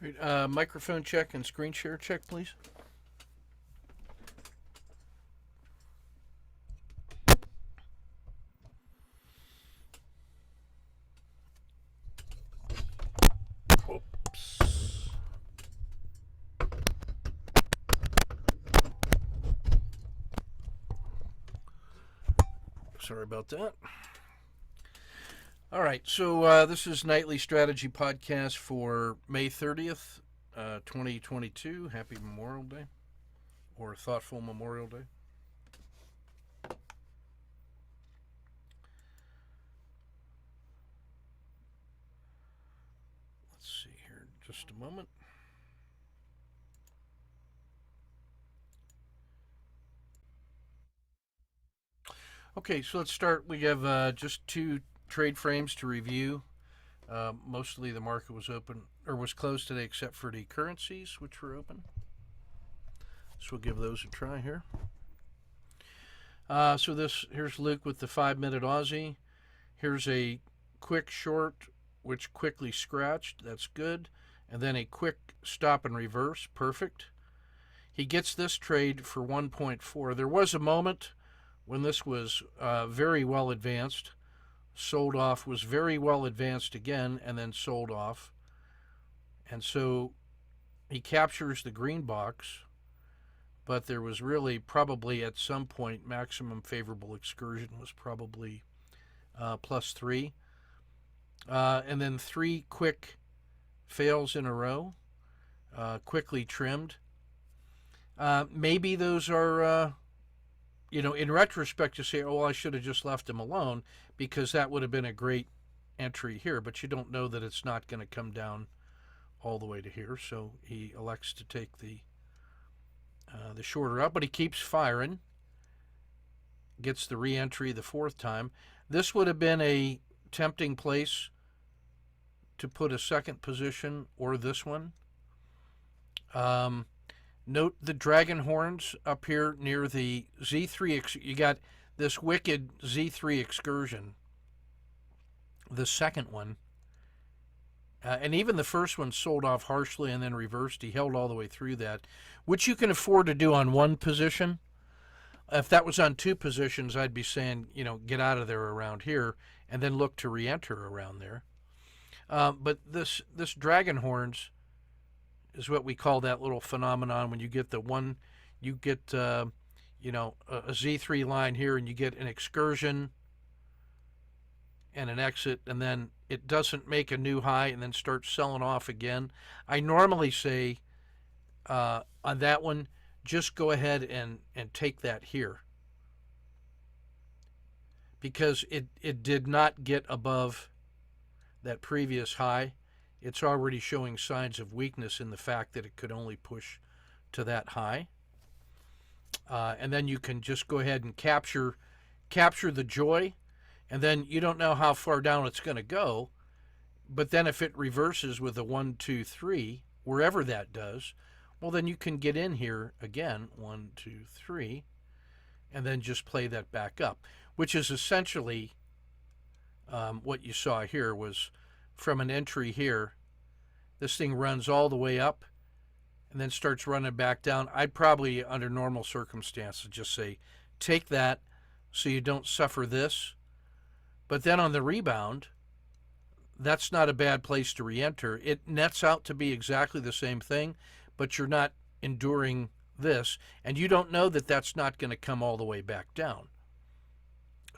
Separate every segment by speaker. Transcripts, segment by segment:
Speaker 1: Great. Microphone check and screen share check, please. Oops. Sorry about that. All right, so this is Nightly Strategy Podcast for May 30th, 2022. Happy Memorial Day, or Thoughtful Memorial Day. Let's see here, just a moment. Okay, so let's start. We have just two trade frames to review. Mostly the market was open or was closed today, except for the currencies, which were open. So we'll give those a try here. Here's Luke with the 5-minute Aussie. Here's a quick short, which quickly scratched. That's good. And then a quick stop and reverse. Perfect. He gets this trade for 1.4. There was a moment when this was very well advanced, sold off, was very well advanced again, and then sold off. And so he captures the green box, but there was really probably at some point maximum favorable excursion was probably +3. And then 3 quick fails in a row, quickly trimmed. Maybe those are... in retrospect, you say, oh, I should have just left him alone because that would have been a great entry here. But you don't know that it's not going to come down all the way to here. So he elects to take the shorter up, but he keeps firing. Gets the re-entry the 4th time. This would have been a tempting place to put a second position or this one. Note the dragon horns up here near the Z3. You got this wicked Z3 excursion, the second one. And even the first one sold off harshly and then reversed. He held all the way through that, which you can afford to do on one position. If that was on 2 positions, I'd be saying, get out of there around here and then look to re-enter around there. But this dragon horns is what we call that little phenomenon when you get a Z3 line here and you get an excursion and an exit, and then it doesn't make a new high and then starts selling off again. I normally say on that one, just go ahead and take that here because it did not get above that previous high. It's already showing signs of weakness in the fact that it could only push to that high. And then you can just go ahead and capture the joy, and then you don't know how far down it's going to go. But then if it reverses with a 1, 2, 3, wherever that does, well, then you can get in here again, 1, 2, 3, and then just play that back up, which is essentially what you saw here was from an entry here. This thing runs all the way up and then starts running back down. I'd probably, under normal circumstances, just say, take that so you don't suffer this. But then on the rebound, that's not a bad place to re-enter. It nets out to be exactly the same thing, but you're not enduring this, and you don't know that that's not going to come all the way back down.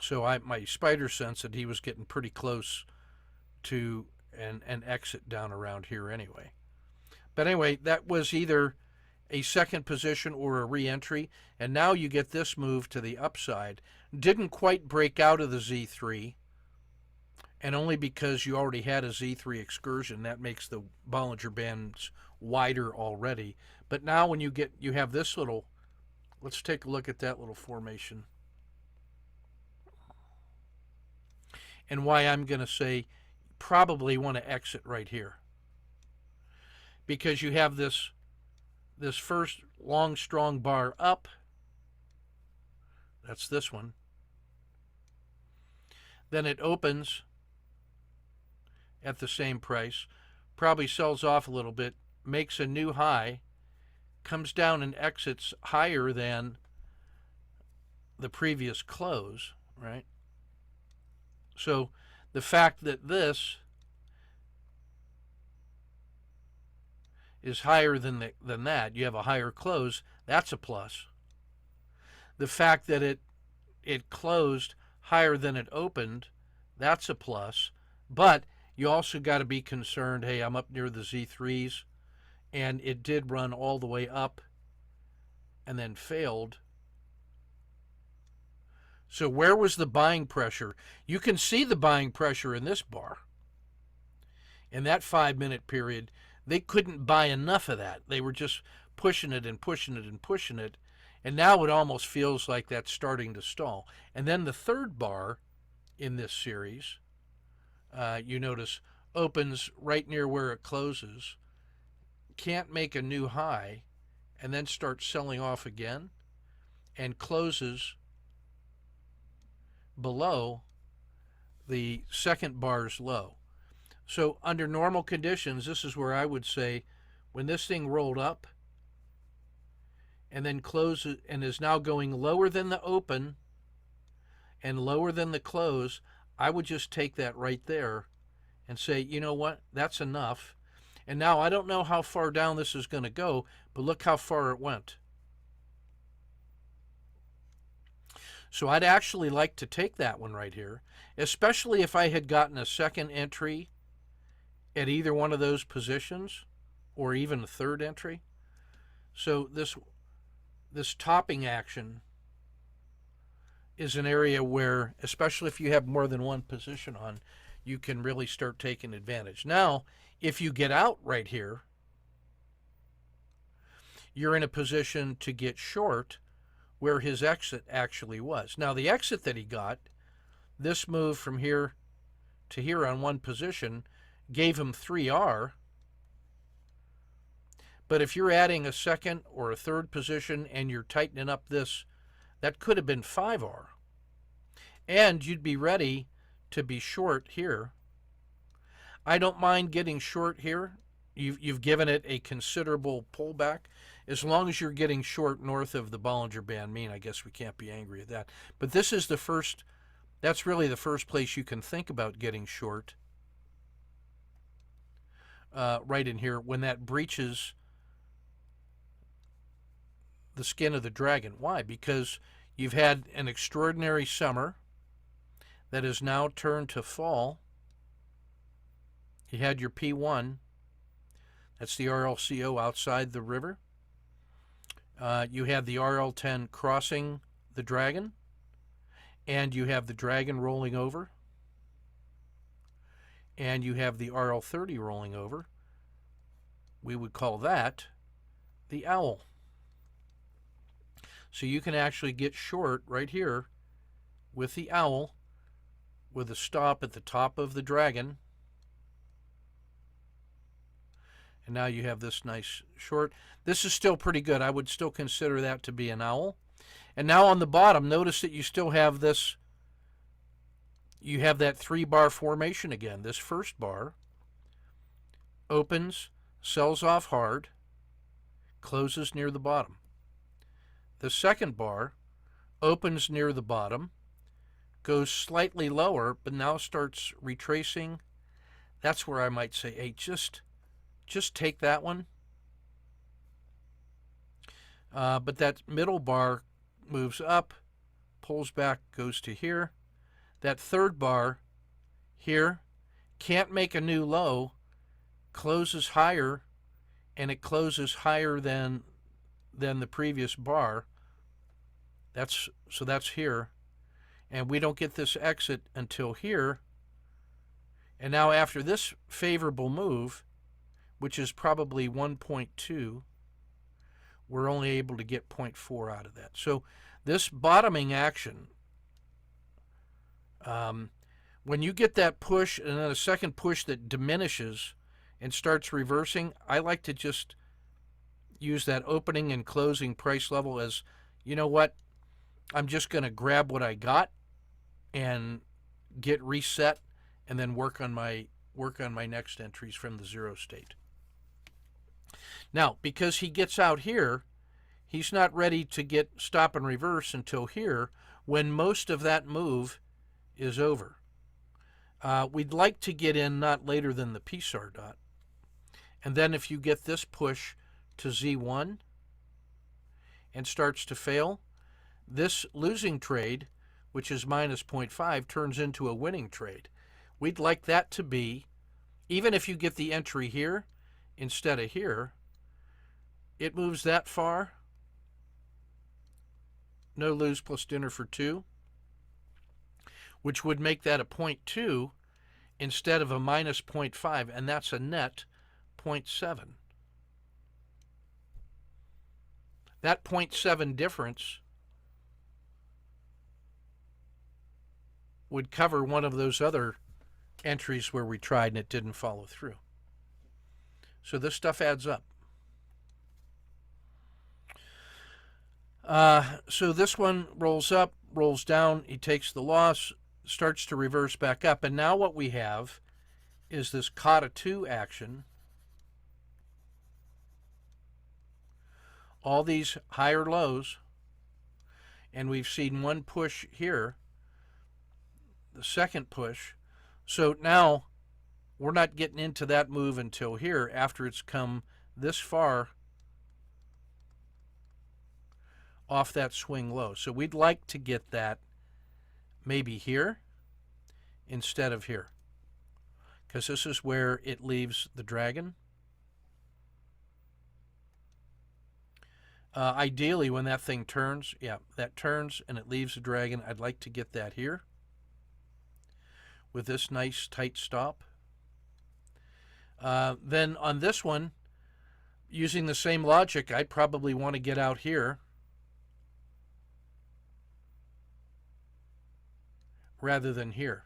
Speaker 1: So my spider sense that he was getting pretty close to an exit down around here anyway. But anyway, that was either a second position or a re-entry, and now you get this move to the upside. Didn't quite break out of the Z3, and only because you already had a Z3 excursion, that makes the Bollinger Bands wider already. But now when you have this little, let's take a look at that little formation. And why I'm going to say probably want to exit right here. Because you have this first long, strong bar up. That's this one. Then it opens at the same price, probably sells off a little bit, makes a new high, comes down and exits higher than the previous close, right? So the fact that this is higher than that, you have a higher close, that's a plus. The fact that it closed higher than it opened, that's a plus. But you also got to be concerned, hey, I'm up near the Z3s, and it did run all the way up and then failed. So where was the buying pressure? You can see the buying pressure in this bar. In that 5-minute period, they couldn't buy enough of that. They were just pushing it and pushing it and pushing it. And now it almost feels like that's starting to stall. And then the third bar in this series, you notice, opens right near where it closes, can't make a new high, and then starts selling off again, and closes below the second bar's low. So under normal conditions, this is where I would say when this thing rolled up and then closes and is now going lower than the open and lower than the close, I would just take that right there and say, you know what, that's enough. And now I don't know how far down this is going to go, but look how far it went. So I'd actually like to take that one right here, especially if I had gotten a second entry at either one of those positions or even a third entry. So this topping action is an area where, especially if you have more than one position on, you can really start taking advantage. Now, if you get out right here, you're in a position to get short where his exit actually was. Now, the exit that he got, this move from here to here on one position, gave him 3R. But if you're adding a second or a third position and you're tightening up this, that could have been 5R. And you'd be ready to be short here. I don't mind getting short here. You've given it a considerable pullback. As long as you're getting short north of the Bollinger Band mean, I guess we can't be angry at that. But this is the first, that's really the first place you can think about getting short. Right in here, when that breaches the skin of the dragon. Why? Because you've had an extraordinary summer that has now turned to fall. You had your P1. That's the RLCO outside the river. You had the RL10 crossing the dragon. And you have the dragon rolling over. And you have the RL30 rolling over. We would call that the owl. So you can actually get short right here with the owl with a stop at the top of the dragon. And now you have this nice short. This is still pretty good. I would still consider that to be an owl. And now on the bottom, notice that you still have this, you have that 3-bar formation again. This first bar opens, sells off hard, closes near the bottom. The second bar opens near the bottom, goes slightly lower, but now starts retracing. That's where I might say, hey, just take that one. But that middle bar moves up, pulls back, goes to here. That third bar here can't make a new low, closes higher, and it closes higher than the previous bar. That's here. And we don't get this exit until here. And now after this favorable move, which is probably 1.2, we're only able to get 0.4 out of that. So this bottoming action, when you get that push and then a second push that diminishes and starts reversing, I like to just use that opening and closing price level as, you know what, I'm just going to grab what I got and get reset and then work on my next entries from the zero state. Now, because he gets out here, he's not ready to get stop and reverse until here, when most of that move is over. We'd like to get in not later than the PSAR dot. And then if you get this push to Z1 and starts to fail, this losing trade, which is minus 0.5, turns into a winning trade. We'd like that to be, even if you get the entry here instead of here, it moves that far. No lose plus dinner for 2, which would make that a 0.2 instead of a minus 0.5, and that's a net 0.7. That 0.7 difference would cover one of those other entries where we tried and it didn't follow through. So this stuff adds up. So this one rolls up, rolls down, he takes the loss, starts to reverse back up, and now what we have is this kata 2 action. All these higher lows, and we've seen one push here, the second push. So now we're not getting into that move until here, after it's come this far off that swing low. So we'd like to get that maybe here instead of here, because this is where it leaves the dragon. Ideally, when that thing turns, yeah, that turns and it leaves the dragon, I'd like to get that here with this nice tight stop. Then on this one, using the same logic, I'd probably want to get out here rather than here.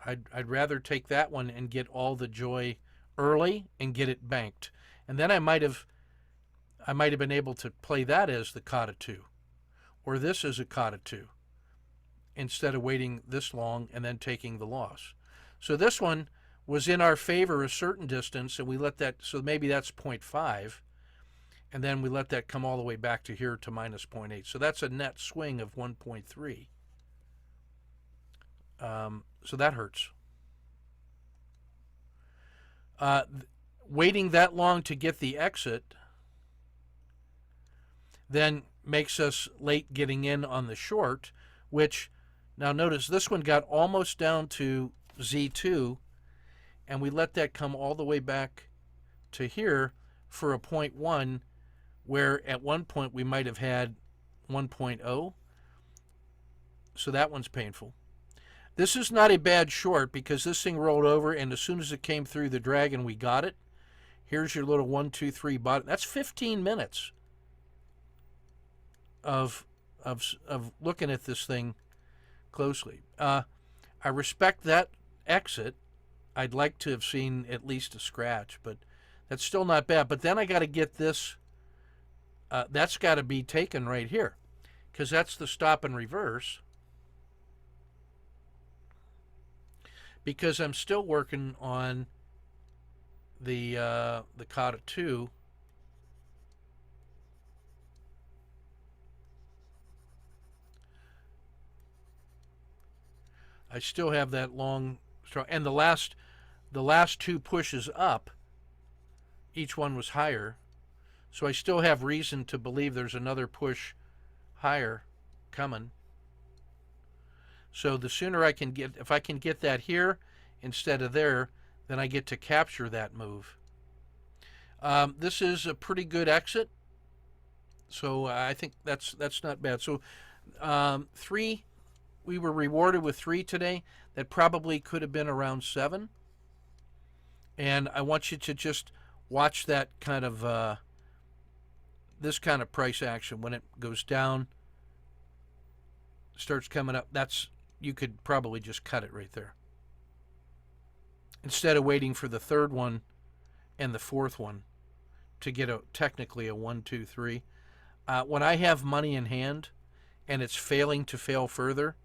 Speaker 1: I'd rather take that one and get all the joy early and get it banked. And then I might have been able to play that as the kata 2, or this as a kata 2, instead of waiting this long and then taking the loss. So this one was in our favor a certain distance, and we let that, so maybe that's 0.5, and then we let that come all the way back to here to minus 0.8. So that's a net swing of 1.3. So that hurts. Waiting that long to get the exit then makes us late getting in on the short, which, now notice this one got almost down to Z2, and we let that come all the way back to here for a 0.1, where at one point we might have had 1.0. So that one's painful. This is not a bad short, because this thing rolled over, and as soon as it came through the dragon, we got it. Here's your little 1, 2, 3 bottom. That's 15 minutes of looking at this thing closely. I respect that exit. I'd like to have seen at least a scratch, but that's still not bad. But then I got to get this. That's got to be taken right here, because that's the stop and reverse. Because I'm still working on the kata 2. I still have that long, strong, and the last 2 pushes up, each one was higher, so I still have reason to believe there's another push higher coming. So the sooner I can get, if I can get that here instead of there, then I get to capture that move. This is a pretty good exit, so I think that's not bad. So 3, we were rewarded with 3 today. That probably could have been around 7. And I want you to just watch that kind of this kind of price action when it goes down, starts coming up. That's, you could probably just cut it right there, instead of waiting for the third one and the fourth one to get technically a 1, 2, 3. When I have money in hand and it's failing to fail further,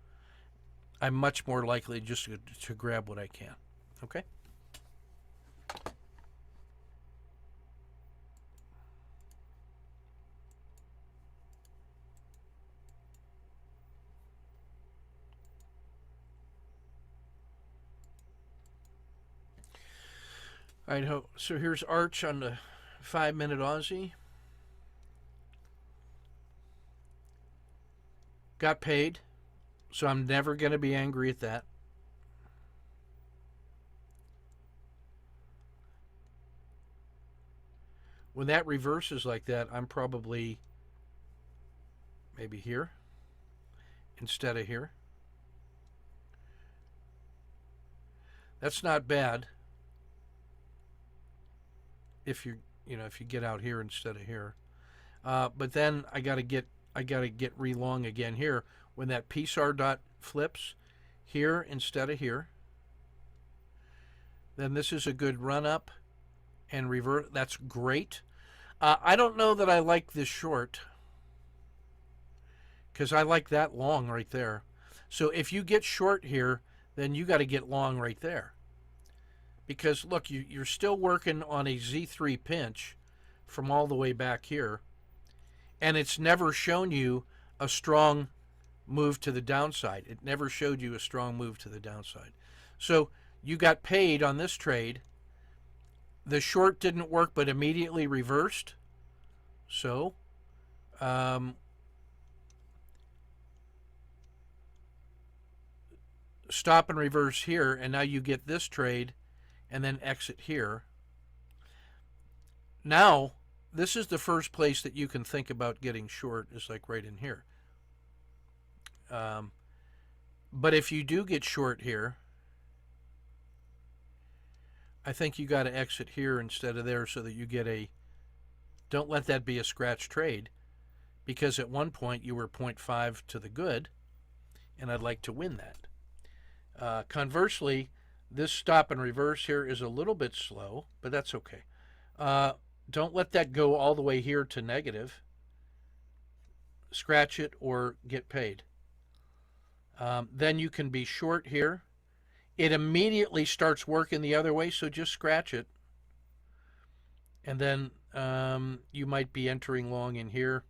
Speaker 1: I'm much more likely just to grab what I can. Okay? All right, so here's Arch on the 5-minute Aussie. Got paid, so I'm never going to be angry at that. When that reverses like that, I'm probably maybe here instead of here. That's not bad if you get out here instead of here. But then I got to get re-long again here when that PSAR dot flips here instead of here. Then this is a good run up and revert. That's great. I don't know that I like this short because I like that long right there. So if you get short here, then you got to get long right there. Because look, you're still working on a Z3 pinch from all the way back here, and it's never shown you a strong move to the downside. It never showed you a strong move to the downside. So you got paid on this trade. The short didn't work, but immediately reversed. So stop and reverse here, and now you get this trade and then exit here. Now, this is the first place that you can think about getting short, is like right in here. But if you do get short here, I think you got to exit here instead of there so that you get a, don't let that be a scratch trade, because at one point you were 0.5 to the good, and I'd like to win that. Conversely, this stop and reverse here is a little bit slow, but that's okay. Don't let that go all the way here to negative. Scratch it or get paid. Then you can be short here. It immediately starts working the other way, so just scratch it. And then you might be entering long in here,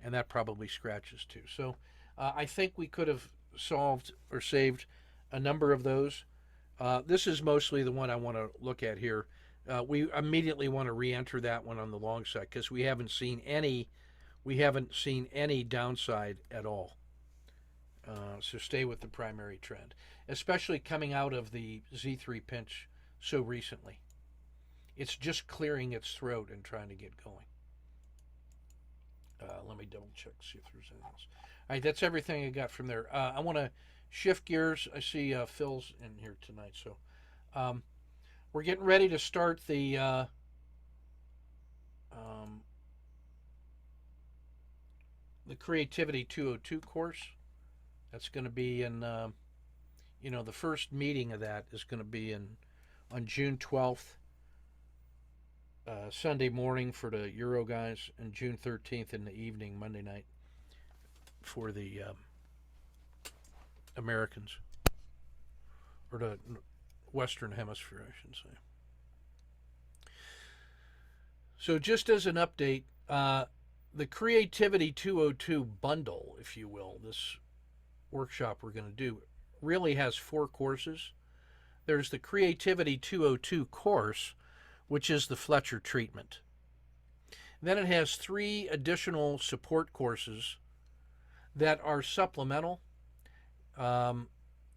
Speaker 1: and that probably scratches too. So I think we could have solved or saved a number of those. This is mostly the one I want to look at here. We immediately want to re-enter that one on the long side because we haven't seen any downside at all. So stay with the primary trend, especially coming out of the Z3 pinch so recently. It's just clearing its throat and trying to get going. Let me double check, see if there's anything else. All right, that's everything I got from there. I want to shift gears. I see Phil's in here tonight, so we're getting ready to start the Creativity 202 course. That's going to be in, the first meeting of that is going to be on June 12th, Sunday morning for the Euro guys, and June 13th in the evening, Monday night, for the Americans, or the Western Hemisphere, I should say. So just as an update, the Creativity 202 bundle, if you will, this workshop we're going to do, really has 4 courses. There's the Creativity 202 course, which is the Fletcher treatment. Then it has 3 additional support courses that are supplemental,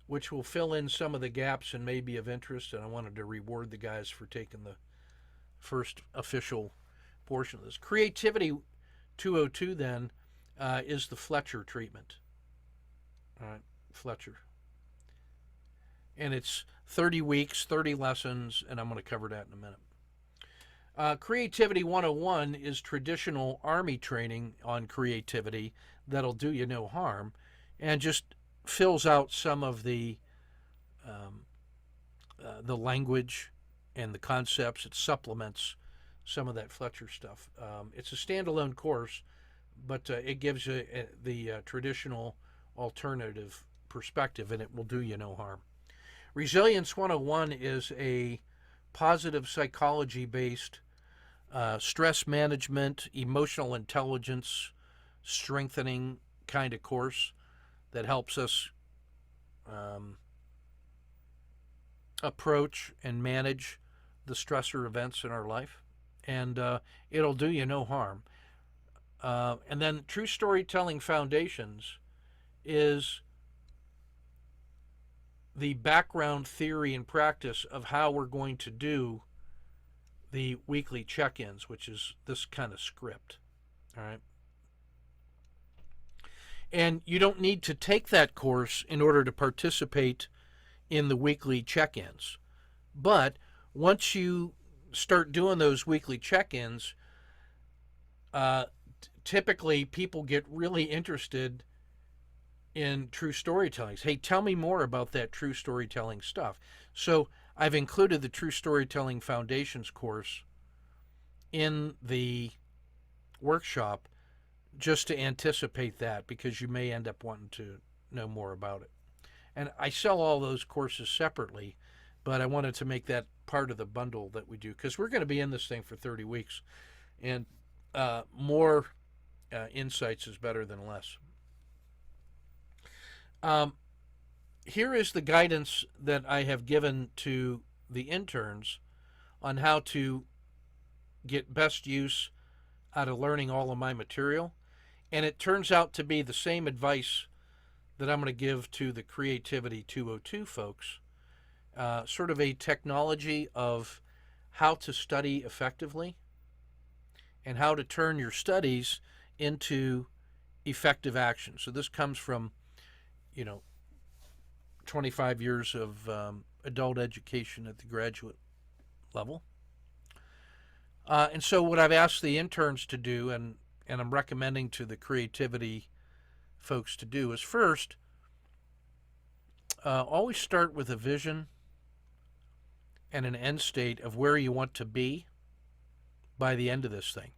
Speaker 1: which will fill in some of the gaps and may be of interest, and I wanted to reward the guys for taking the first official portion of this. Creativity 202 then is the Fletcher treatment. All right, Fletcher. And it's 30 weeks, 30 lessons, and I'm going to cover that in a minute. Creativity 101 is traditional Army training on creativity that'll do you no harm, and just fills out some of the language and the concepts. It supplements some of that Fletcher stuff. It's a standalone course, but it gives you the traditional alternative perspective, and it will do you no harm. Resilience 101 is a positive psychology-based stress management, emotional intelligence strengthening kind of course that helps us approach and manage the stressor events in our life, and it'll do you no harm. And then True Storytelling Foundations is the background theory and practice of how we're going to do the weekly check-ins, which is this kind of script. All right. And you don't need to take that course in order to participate in the weekly check-ins. But once you start doing those weekly check-ins, typically people get really interested in true storytelling. Hey, tell me more about that true storytelling stuff. So I've included the True Storytelling Foundations course in the workshop just to anticipate that, because you may end up wanting to know more about it. And I sell all those courses separately, but I wanted to make that part of the bundle that we do, because we're going to be in this thing for 30 weeks, and more insights is better than less. Here is the guidance that I have given to the interns on how to get best use out of learning all of my material. And it turns out to be the same advice that I'm going to give to the Creativity 202 folks, sort of a technology of how to study effectively and how to turn your studies into effective action. So this comes from, 25 years of adult education at the graduate level. And so what I've asked the interns to do, and I'm recommending to the creativity folks to do, is first, always start with a vision and an end state of where you want to be by the end of this thing,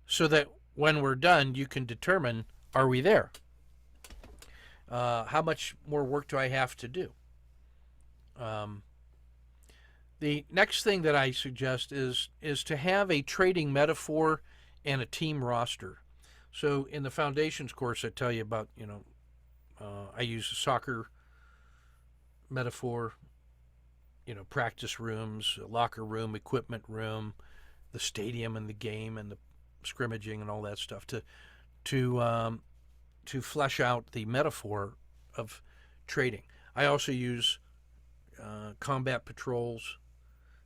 Speaker 1: so that when we're done, you can determine, are we there? How much more work do I have to do? The next thing that I suggest is to have a trading metaphor and a team roster. So in the foundations course, I tell you about, I use a soccer metaphor, practice rooms, locker room, equipment room, the stadium and the game and the scrimmaging and all that stuff to flesh out the metaphor of trading. I also use combat patrols,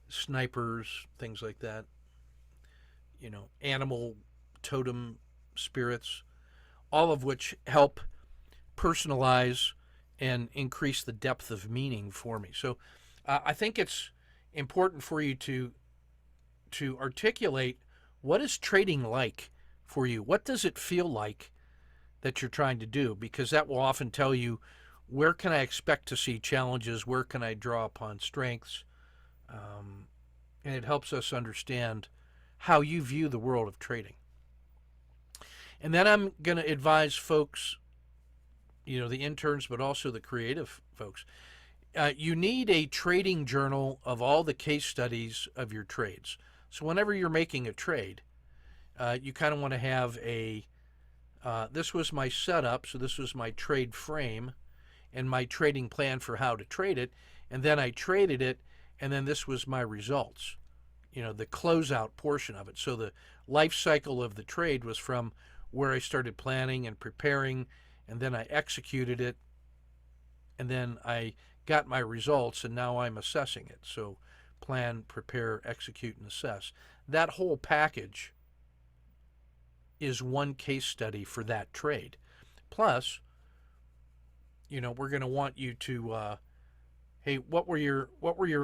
Speaker 1: snipers, things like that, animal totem spirits, all of which help personalize and increase the depth of meaning for me. So I think it's important for you to articulate, what is trading like for you? What does it feel like that you're trying to do? Because that will often tell you, where can I expect to see challenges? Where can I draw upon strengths? And it helps us understand how you view the world of trading. And then I'm going to advise folks, the interns, but also the creative folks. You need a trading journal of all the case studies of your trades. So whenever you're making a trade, you kind of want to have this was my setup, so this was my trade frame and my trading plan for how to trade it, and then I traded it, and then this was my results, the closeout portion of it. So the life cycle of the trade was from where I started planning and preparing, and then I executed it, and then I got my results, and now I'm assessing it. So plan, prepare, execute, and assess. That whole package is one case study for that trade. Plus, we're going to want you to, hey, what were your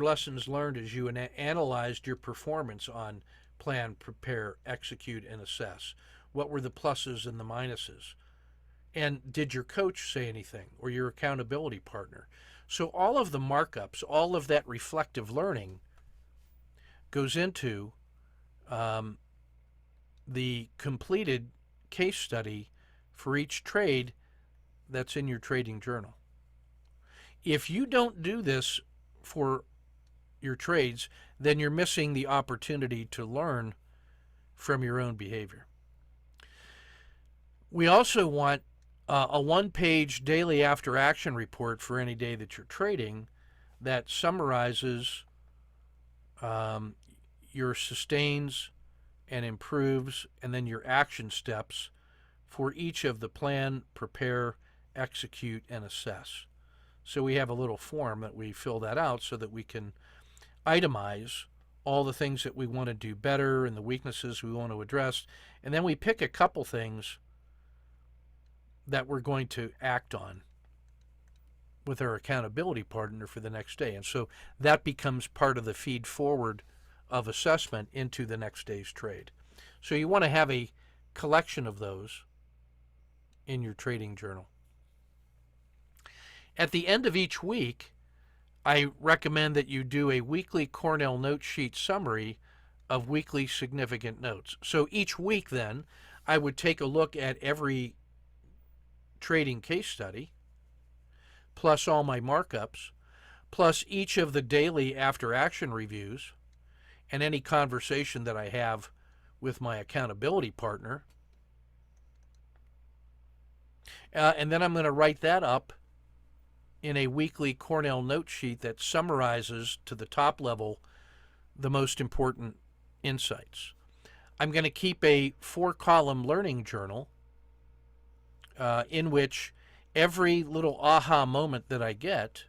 Speaker 1: lessons learned as you analyzed your performance on plan, prepare, execute, and assess? What were the pluses and the minuses? And did your coach say anything, or your accountability partner? So all of the markups, all of that reflective learning goes into the completed case study for each trade that's in your trading journal. If you don't do this for your trades, then you're missing the opportunity to learn from your own behavior. We also want a one-page daily after action report for any day that you're trading that summarizes um, your sustains and improves, and then your action steps for each of the plan, prepare, execute, and assess. So we have a little form that we fill that out so that we can itemize all the things that we want to do better and the weaknesses we want to address. And then we pick a couple things that we're going to act on with our accountability partner for the next day. And so that becomes part of the feed forward of assessment into the next day's trade. So you want to have a collection of those in your trading journal. At the end of each week, I recommend that you do a weekly Cornell note sheet summary of weekly significant notes. So each week then, I would take a look at every trading case study, plus all my markups, plus each of the daily after action reviews, and any conversation that I have with my accountability partner. And then I'm going to write that up in a weekly Cornell note sheet that summarizes to the top level the most important insights. I'm going to keep a 4-column learning journal in which every little aha moment that I get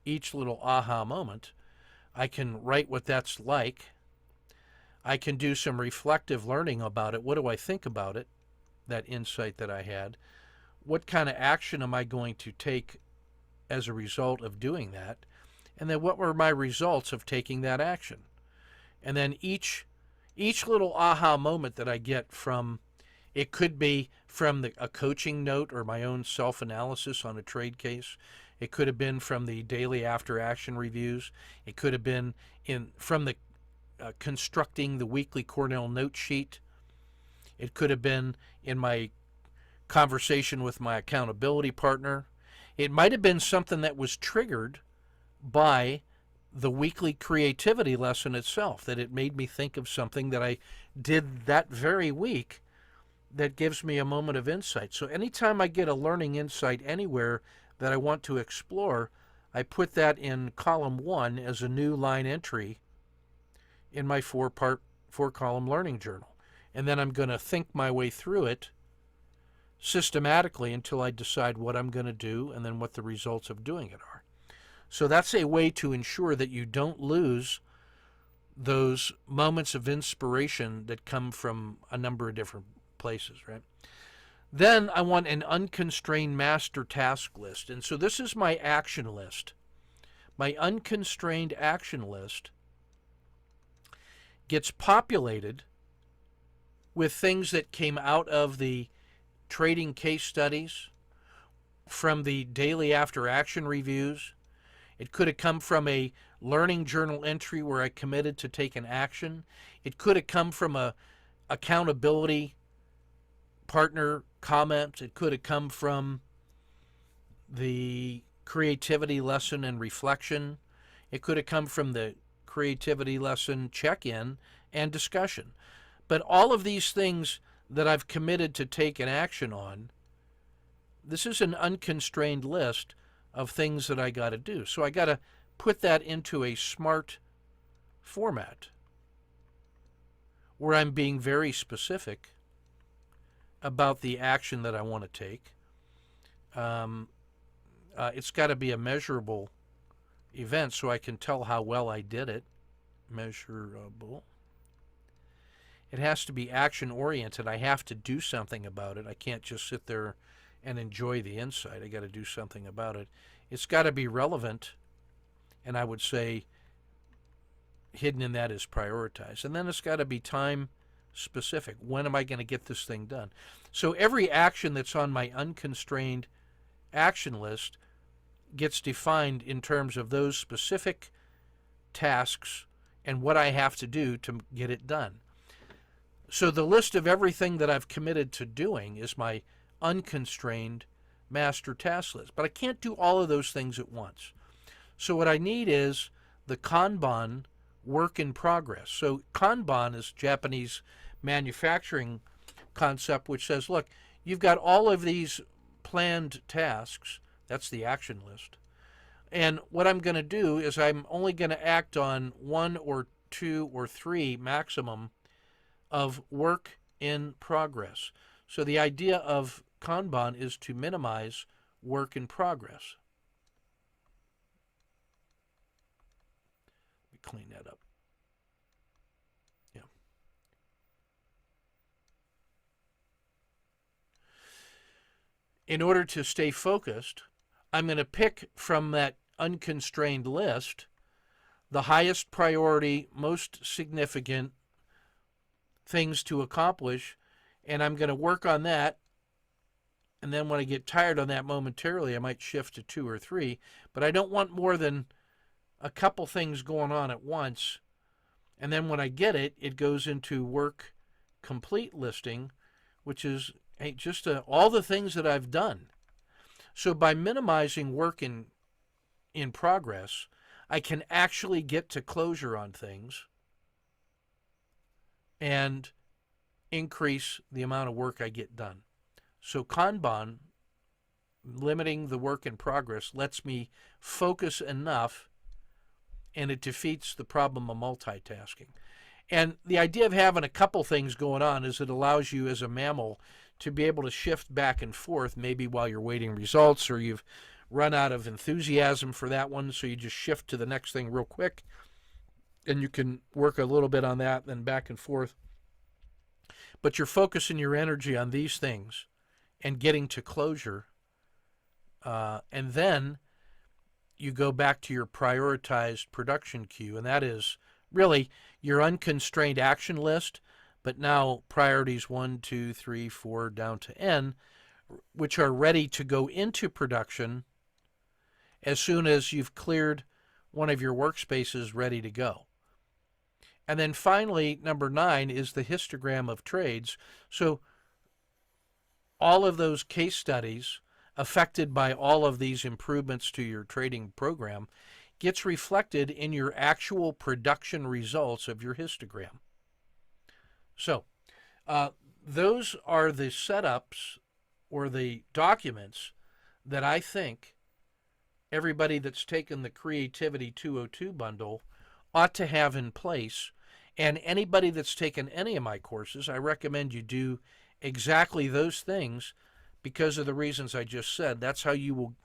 Speaker 1: each little aha moment, I can write what that's like. I can do some reflective learning about it. What do I think about it, that insight that I had? What kind of action am I going to take as a result of doing that? And then what were my results of taking that action? And then each little aha moment that I get from, it could be from a coaching note or my own self-analysis on a trade case. It could have been from the daily after action reviews. It could have been from the constructing the weekly Cornell note sheet. It could have been in my conversation with my accountability partner. It might have been something that was triggered by the weekly creativity lesson itself, that it made me think of something that I did that very week that gives me a moment of insight. So anytime I get a learning insight anywhere that I want to explore, I put that in column 1 as a new line entry in my 4-column learning journal. And then I'm going to think my way through it systematically until I decide what I'm going to do and then what the results of doing it are. So that's a way to ensure that you don't lose those moments of inspiration that come from a number of different places, right? Then I want an unconstrained master task list. And so this is my action list. My unconstrained action list gets populated with things that came out of the trading case studies, from the daily after action reviews. It could have come from a learning journal entry where I committed to take an action. It could have come from a accountability partner comment. It could have come from the creativity lesson and reflection. It could have come from the creativity lesson check-in and discussion. But all of these things that I've committed to take an action on, this is an unconstrained list of things that I got to do. So I got to put that into a smart format where I'm being very specific about the action that I want to take. It's got to be a measurable event so I can tell how well I did it. Measurable. It has to be action oriented. I have to do something about it. I can't just sit there and enjoy the insight. I got to do something about it. It's got to be relevant, and I would say hidden in that is prioritized. And then it's got to be time specific. When am I going to get this thing done? So every action that's on my unconstrained action list gets defined in terms of those specific tasks and what I have to do to get it done. So the list of everything that I've committed to doing is my unconstrained master task list. But I can't do all of those things at once. So what I need is the Kanban work in progress. So Kanban is Japanese manufacturing concept which says, look, you've got all of these planned tasks That's the action list. And what I'm going to do is I'm only going to act on 1 or 2 or 3 maximum of work in progress. So the idea of Kanban is to minimize work in progress. Let me clean that up. Yeah. In order to stay focused, I'm going to pick from that unconstrained list the highest priority, most significant things to accomplish, and I'm going to work on that. And then when I get tired on that momentarily, I might shift to 2 or 3, but I don't want more than a couple things going on at once. And then when I get it, it goes into work complete listing, which is just all the things that I've done. So by minimizing work in progress, I can actually get to closure on things and increase the amount of work I get done. So Kanban, limiting the work in progress, lets me focus enough, and it defeats the problem of multitasking. And the idea of having a couple things going on is it allows you as a mammal to be able to shift back and forth, maybe while you're waiting results, or you've run out of enthusiasm for that one, so you just shift to the next thing real quick, and you can work a little bit on that, then back and forth. But you're focusing your energy on these things and getting to closure, and then you go back to your prioritized production queue, and that is really your unconstrained action list, but now priorities 1, 2, 3, 4 down to N, which are ready to go into production as soon as you've cleared one of your workspaces ready to go. And then finally, number 9 is the histogram of trades. So all of those case studies affected by all of these improvements to your trading program gets reflected in your actual production results of your histogram. So those are the setups or the documents that I think everybody that's taken the Creativity 202 bundle ought to have in place. And anybody that's taken any of my courses, I recommend you do exactly those things because of the reasons I just said. That's how you will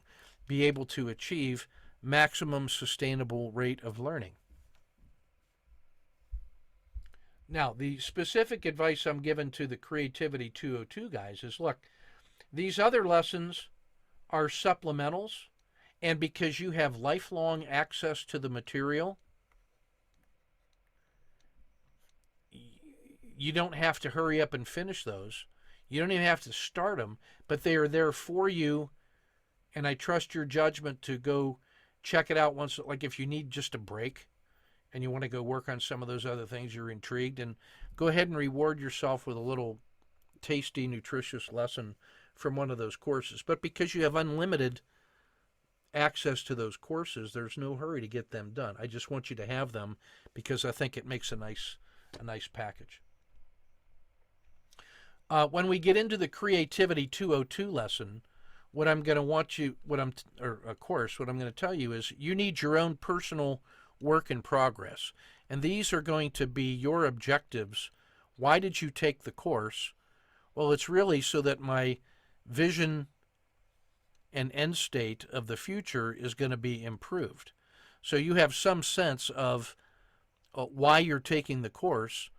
Speaker 1: be able to achieve maximum sustainable rate of learning. Now, the specific advice I'm giving to the Creativity 202 guys is, look, these other lessons are supplementals, and because you have lifelong access to the material, you don't have to hurry up and finish those. You don't even have to start them, but they are there for you, and I trust your judgment to go check it out once, like if you need just a break and you want to go work on some of those other things, you're intrigued, and go ahead and reward yourself with a little tasty, nutritious lesson from one of those courses. But because you have unlimited access to those courses, there's no hurry to get them done. I just want you to have them because I think it makes a nice package. When we get into the Creativity 202 lesson, what I'm going to tell you is you need your own personal work in progress. And these are going to be your objectives. Why did you take the course? Well, it's really so that my vision and end state of the future is going to be improved. So you have some sense of why you're taking the course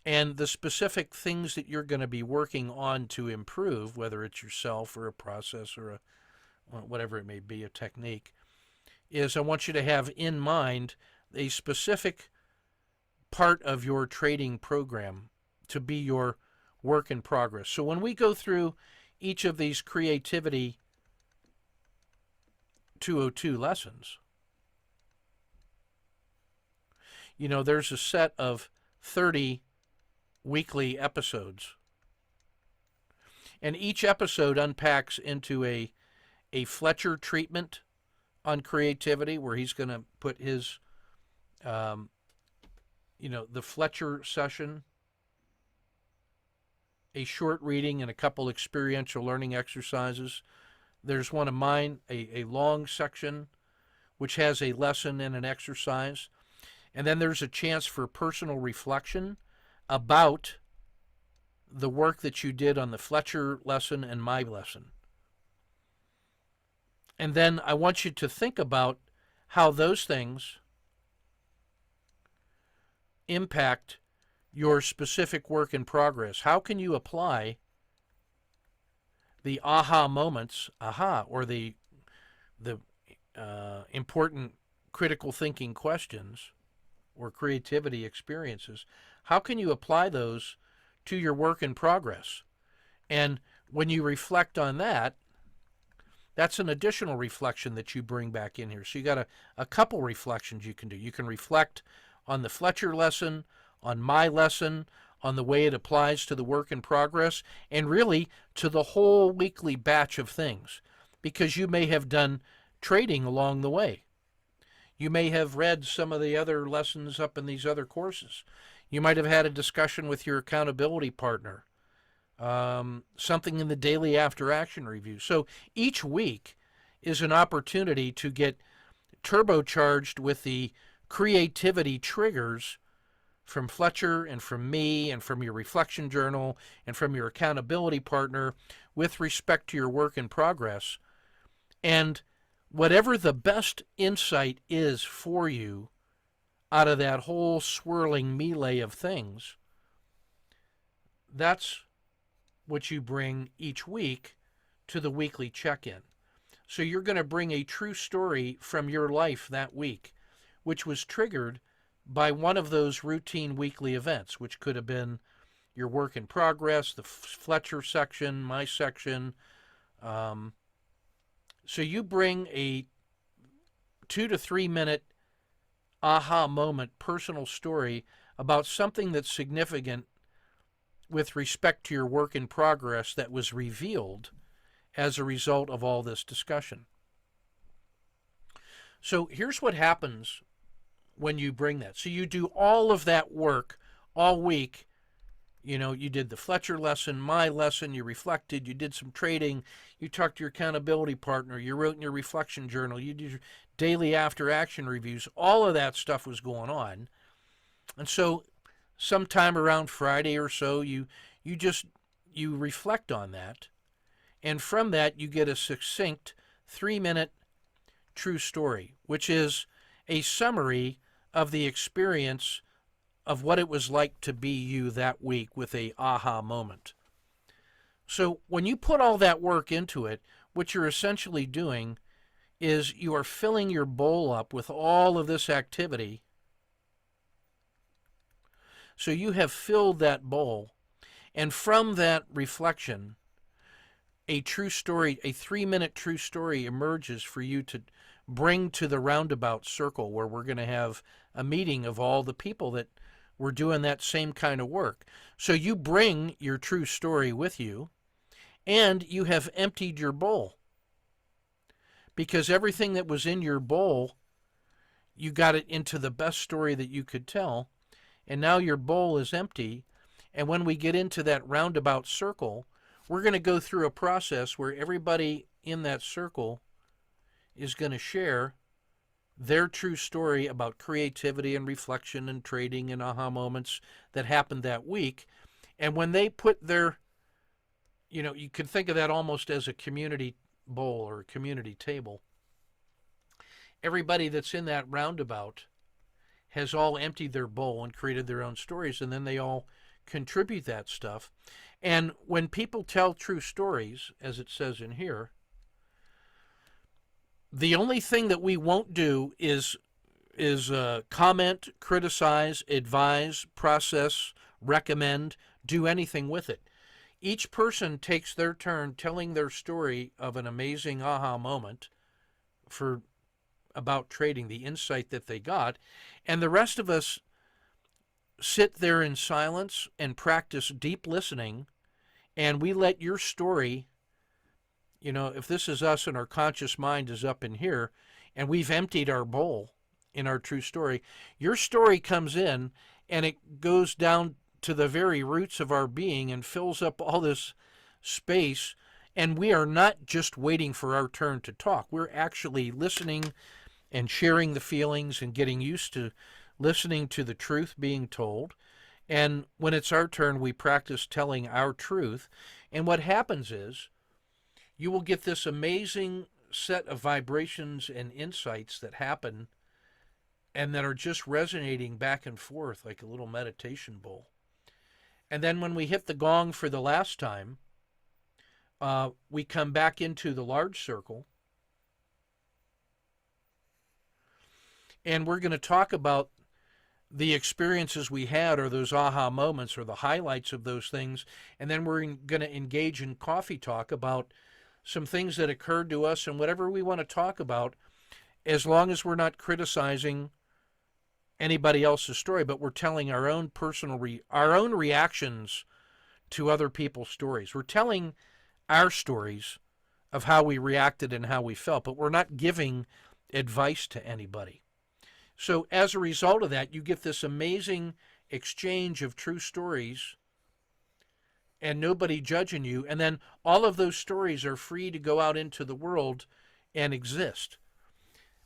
Speaker 1: and the specific things that you're going to be working on to improve, whether it's yourself or a process or whatever it may be, a technique, is I want you to have in mind a specific part of your trading program to be your work in progress. So when we go through each of these Creativity 202 lessons, there's a set of 30 weekly episodes. And each episode unpacks into a Fletcher treatment on creativity, where he's going to put his, the Fletcher session, a short reading and a couple experiential learning exercises There's one of mine, a long section, which has a lesson and an exercise. And then there's a chance for personal reflection about the work that you did on the Fletcher lesson and my lesson. And then I want you to think about how those things impact your specific work in progress. How can you apply the aha moments, or the important critical thinking questions or creativity experiences? How can you apply those to your work in progress? And when you reflect on that, that's an additional reflection that you bring back in here. So you got a couple reflections you can do. You can reflect on the Fletcher lesson, on my lesson, on the way it applies to the work in progress, and really to the whole weekly batch of things, because you may have done trading along the way. You may have read some of the other lessons up in these other courses. You might have had a discussion with your accountability partner, something in the daily after action review. So each week is an opportunity to get turbocharged with the creativity triggers from Fletcher and from me and from your reflection journal and from your accountability partner with respect to your work in progress. And whatever the best insight is for you out of that whole swirling melee of things, that's what you bring each week to the weekly check-in. So you're going to bring a true story from your life that week, which was triggered by one of those routine weekly events, which could have been your work in progress, the Fletcher section, my section. So you bring a 2 to 3 minute aha moment personal story about something that's significant with respect to your work in progress that was revealed as a result of all this discussion. So here's what happens when you bring that. So you do all of that work all week. You know, you did the Fletcher lesson, my lesson, you reflected, you did some trading, you talked to your accountability partner, you wrote in your reflection journal, you did your daily after action reviews. All of that stuff was going on. And so sometime around Friday or so, you reflect on that. And from that, you get a succinct 3-minute true story, which is a summary of the experience of what it was like to be you that week with a aha moment. So when you put all that work into it, what you're essentially doing is you are filling your bowl up with all of this activity. So you have filled that bowl, and from that reflection, a true story, a 3-minute true story emerges for you to bring to the roundabout circle, where we're going to have a meeting of all the people that were doing that same kind of work. So you bring your true story with you, and you have emptied your bowl, because everything that was in your bowl, you got it into the best story that you could tell, and now your bowl is empty. And when we get into that roundabout circle, we're going to go through a process where everybody in that circle is going to share their true story about creativity and reflection and trading and aha moments that happened that week. And when they put their, you can think of that almost as a community bowl or a community table. Everybody that's in that roundabout has all emptied their bowl and created their own stories, and then they all contribute that stuff. And when people tell true stories, as it says in here, the only thing that we won't do is comment, criticize, advise, process, recommend, do anything with it. Each person takes their turn telling their story of an amazing aha moment about trading, the insight that they got, and the rest of us sit there in silence and practice deep listening, and we let your story, if this is us and our conscious mind is up in here and we've emptied our bowl in our true story, your story comes in and it goes down to the very roots of our being and fills up all this space, And we are not just waiting for our turn to talk. We're actually listening and sharing the feelings and getting used to listening to the truth being told. And when it's our turn, we practice telling our truth. And what happens is you will get this amazing set of vibrations and insights that happen and that are just resonating back and forth like a little meditation bowl. And then when we hit the gong for the last time, we come back into the large circle, and we're going to talk about the experiences we had, or those aha moments, or the highlights of those things. And then we're going to engage in coffee talk about some things that occurred to us and whatever we want to talk about, as long as we're not criticizing anybody else's story, but we're telling our own personal our own reactions to other people's stories. We're telling our stories of how we reacted and how we felt, but we're not giving advice to anybody. So as a result of that, you get this amazing exchange of true stories and nobody judging you. And then all of those stories are free to go out into the world and exist.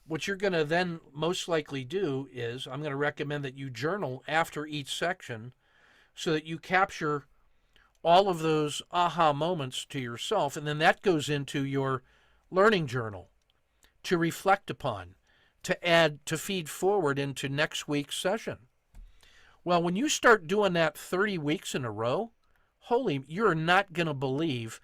Speaker 1: What you're going to then most likely do is, I'm going to recommend that you journal after each section so that you capture all of those aha moments to yourself. And then that goes into your learning journal to reflect upon, to add, to feed forward into next week's session. Well, when you start doing that 30 weeks in a row, you're not going to believe,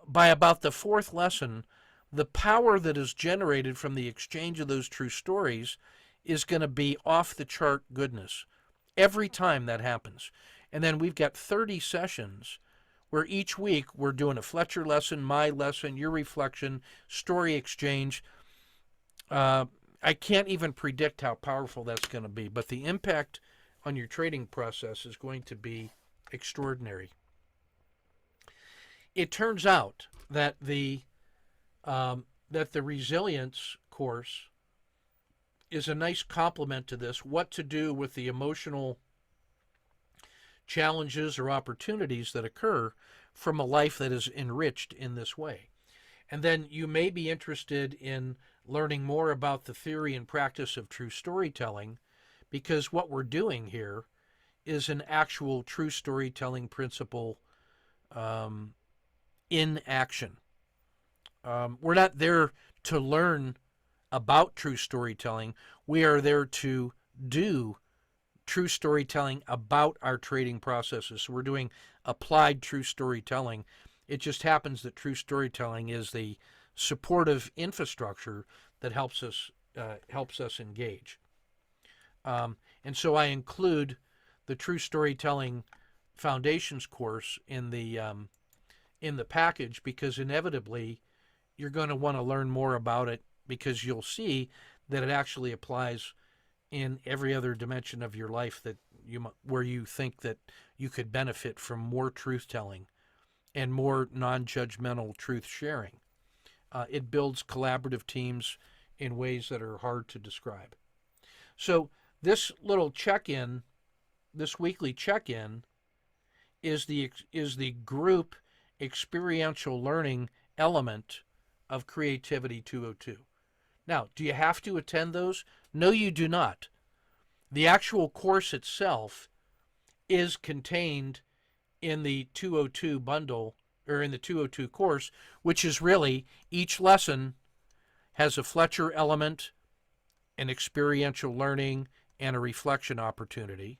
Speaker 1: by about the fourth lesson, the power that is generated from the exchange of those true stories is going to be off the chart goodness every time that happens. And then we've got 30 sessions where each week we're doing a Fletcher lesson, my lesson, your reflection, story exchange. I can't even predict how powerful that's going to be, but the impact on your trading process is going to be extraordinary. It turns out that the resilience course is a nice complement to this. What to do with the emotional challenges or opportunities that occur from a life that is enriched in this way. And then you may be interested in learning more about the theory and practice of true storytelling, because what we're doing here is an actual true storytelling principle in action. We're not there to learn about true storytelling. We are there to do true storytelling about our trading processes. So we're doing applied true storytelling. It just happens that true storytelling is the supportive infrastructure that helps us engage. And so I include the True Storytelling Foundations course in the package, because inevitably you're going to want to learn more about it, because you'll see that it actually applies in every other dimension of your life where you think that you could benefit from more truth telling and more non-judgmental truth sharing. It builds collaborative teams in ways that are hard to describe. So this little check-in, this weekly check-in, is the group experiential learning element of Creativity 202. Now, do you have to attend those? No, you do not. The actual course itself is contained in the 202 bundle, or in the 202 course, which is really, each lesson has a Fletcher element, an experiential learning, and a reflection opportunity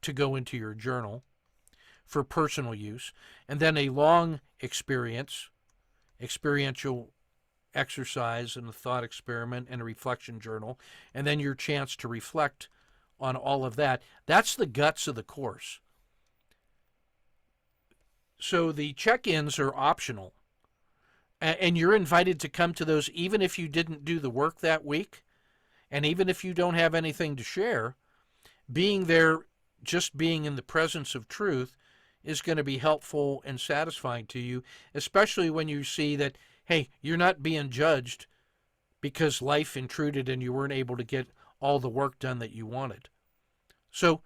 Speaker 1: to go into your journal for personal use, and then a long experiential exercise and a thought experiment and a reflection journal, and then your chance to reflect on all of that. That's the guts of the course. So the check-ins are optional, and you're invited to come to those even if you didn't do the work that week, and even if you don't have anything to share. Being there, just being in the presence of truth, is going to be helpful and satisfying to you, especially when you see that, hey, you're not being judged because life intruded and you weren't able to get all the work done that you wanted. So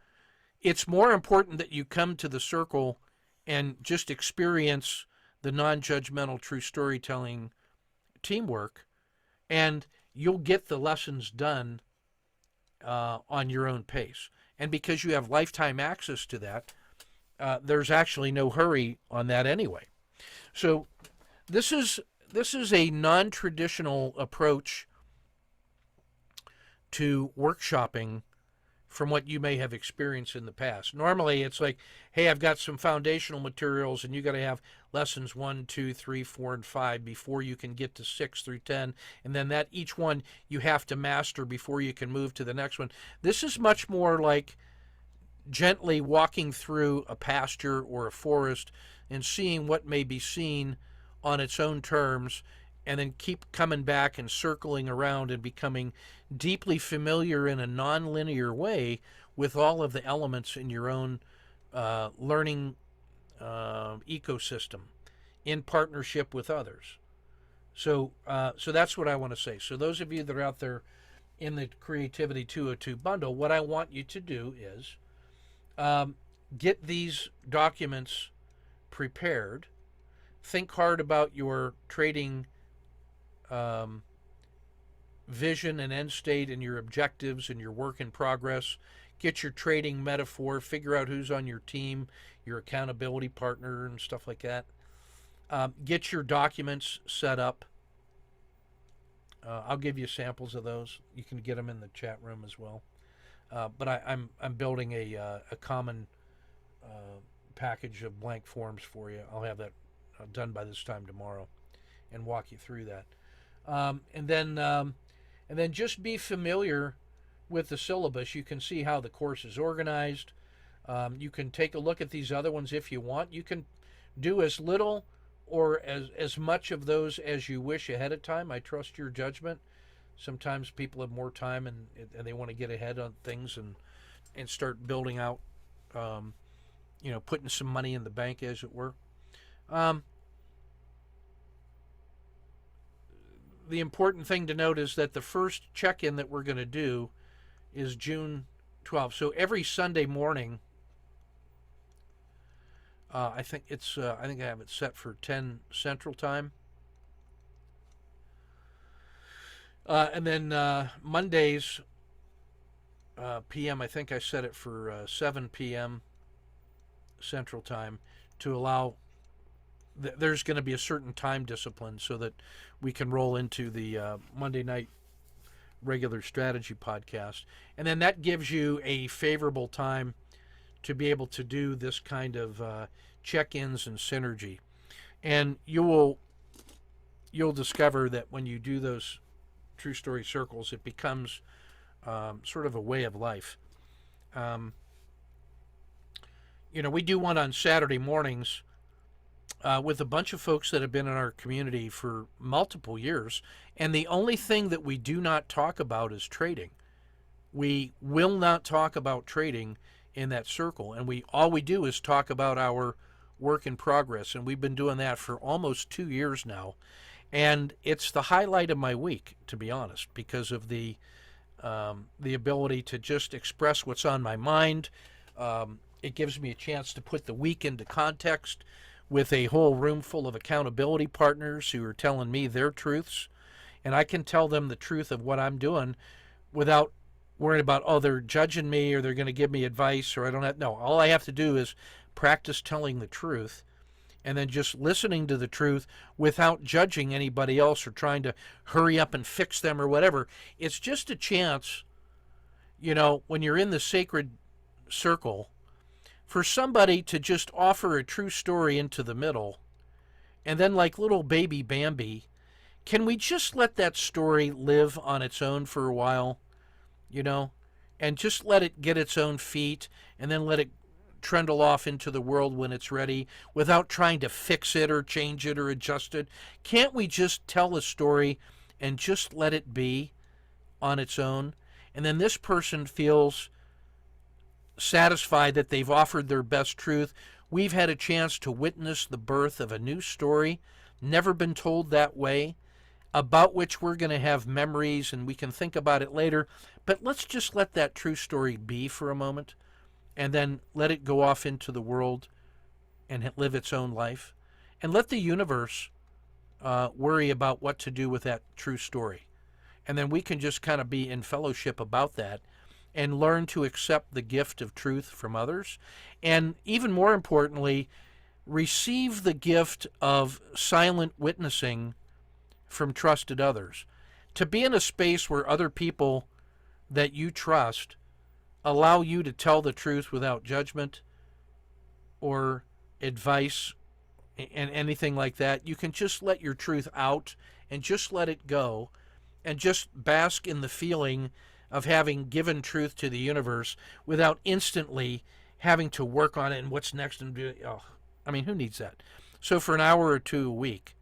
Speaker 1: it's more important that you come to the circle and just experience the non-judgmental true storytelling teamwork, and you'll get the lessons done on your own pace. And because you have lifetime access to that, there's actually no hurry on that anyway. So this is a non-traditional approach to workshopping from what you may have experienced in the past. Normally it's like, hey, I've got some foundational materials and you got to have lessons 1, 2, 3, 4, and 5 before you can get to 6 through 10. And then that each one you have to master before you can move to the next one. This is much more like gently walking through a pasture or a forest and seeing what may be seen on its own terms, and then keep coming back and circling around and becoming deeply familiar in a non-linear way with all of the elements in your own learning ecosystem in partnership with others. So that's what I want to say. So those of you that are out there in the Creativity 202 bundle, what I want you to do is get these documents prepared. Think hard about your trading vision and end state and your objectives and your work in progress. Get your trading metaphor. Figure out who's on your team, your accountability partner, and stuff like that. Get your documents set up. I'll give you samples of those. You can get them in the chat room as well. But I'm building a common package of blank forms for you. I'll have that done by this time tomorrow, and walk you through that. And then just be familiar with the syllabus. You can see how the course is organized. You can take a look at these other ones if you want. You can do as little or as much of those as you wish ahead of time. I trust your judgment. Sometimes people have more time and they want to get ahead on things and start building out, putting some money in the bank, as it were. The important thing to note is that the first check-in that we're going to do is June 12th. So every Sunday morning, I think I have it set for 10 Central Time. And then Mondays, PM, I think I set it for 7 p.m. Central Time to allow, there's going to be a certain time discipline so that we can roll into the Monday night regular strategy podcast. And then that gives you a favorable time to be able to do this kind of check-ins and synergy. And you'll discover that when you do those true story circles, it becomes sort of a way of life. We do one on Saturday mornings with a bunch of folks that have been in our community for multiple years, and the only thing that we do not talk about is trading. We will not talk about trading in that circle, and all we do is talk about our work in progress, and we've been doing that for almost 2 years now. And it's the highlight of my week, to be honest, because of the ability to just express what's on my mind. It gives me a chance to put the week into context with a whole room full of accountability partners who are telling me their truths. And I can tell them the truth of what I'm doing without worrying about, they're judging me or they're going to give me advice or I don't have. No, all I have to do is practice telling the truth, and then just listening to the truth without judging anybody else or trying to hurry up and fix them or whatever. It's just a chance, when you're in the sacred circle, for somebody to just offer a true story into the middle, and then like little baby Bambi, can we just let that story live on its own for a while, and just let it get its own feet, and then let it trundle off into the world when it's ready without trying to fix it or change it or adjust it? Can't we just tell a story and just let it be on its own? And then this person feels satisfied that they've offered their best truth. We've had a chance to witness the birth of a new story, never been told that way, about which we're going to have memories and we can think about it later. But let's just let that true story be for a moment, and then let it go off into the world and live its own life. and let the universe worry about what to do with that true story. And then we can just kind of be in fellowship about that and learn to accept the gift of truth from others. And even more importantly, receive the gift of silent witnessing from trusted others. To be in a space where other people that you trust allow you to tell the truth without judgment or advice and anything like that. You can just let your truth out and just let it go and just bask in the feeling of having given truth to the universe without instantly having to work on it and what's next and do. Oh, I mean, who needs that? So for an hour or two a week,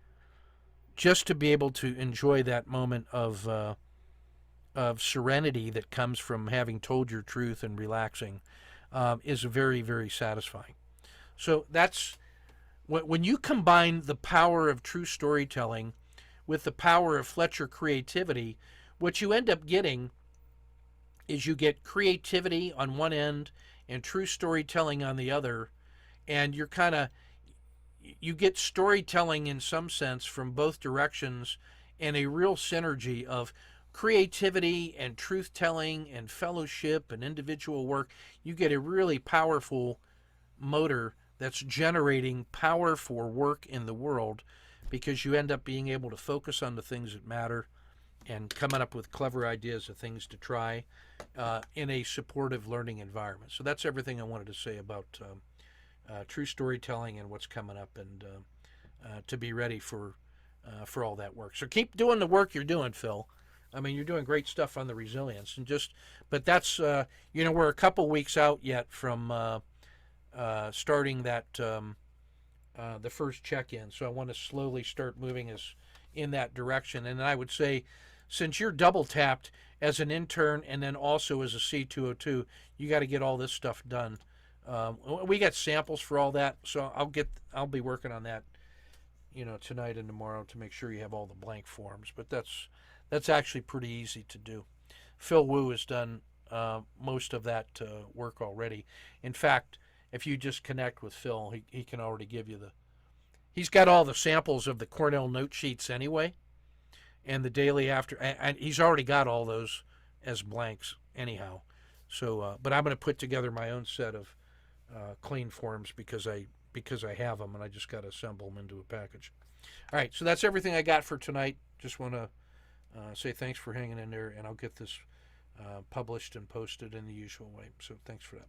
Speaker 1: just to be able to enjoy that moment of serenity that comes from having told your truth and relaxing is very, very satisfying. So that's when you combine the power of true storytelling with the power of Fletcher creativity, what you end up getting is you get creativity on one end and true storytelling on the other, and you get storytelling in some sense from both directions and a real synergy of creativity and truth telling and fellowship and individual work. You get a really powerful motor that's generating power for work in the world, because you end up being able to focus on the things that matter and coming up with clever ideas of things to try in a supportive learning environment. So that's everything I wanted to say about true storytelling and what's coming up, and to be ready for all that work. So keep doing the work you're doing, Phil. I mean, you're doing great stuff on the resilience, but that's we're a couple weeks out yet from starting that the first check-in. So I want to slowly start moving us in that direction. And I would say, since you're double tapped as an intern and then also as a C202, you got to get all this stuff done. We got samples for all that, so I'll be working on that, tonight and tomorrow to make sure you have all the blank forms. But that's actually pretty easy to do. Phil Wu has done most of that work already. In fact, if you just connect with Phil, he can already give you he's got all the samples of the Cornell note sheets anyway, and the daily after, and he's already got all those as blanks anyhow. So, but I'm going to put together my own set of clean forms because I have them, and I just got to assemble them into a package. All right, so that's everything I got for tonight. Just want to say thanks for hanging in there, and I'll get this published and posted in the usual way. So thanks for that.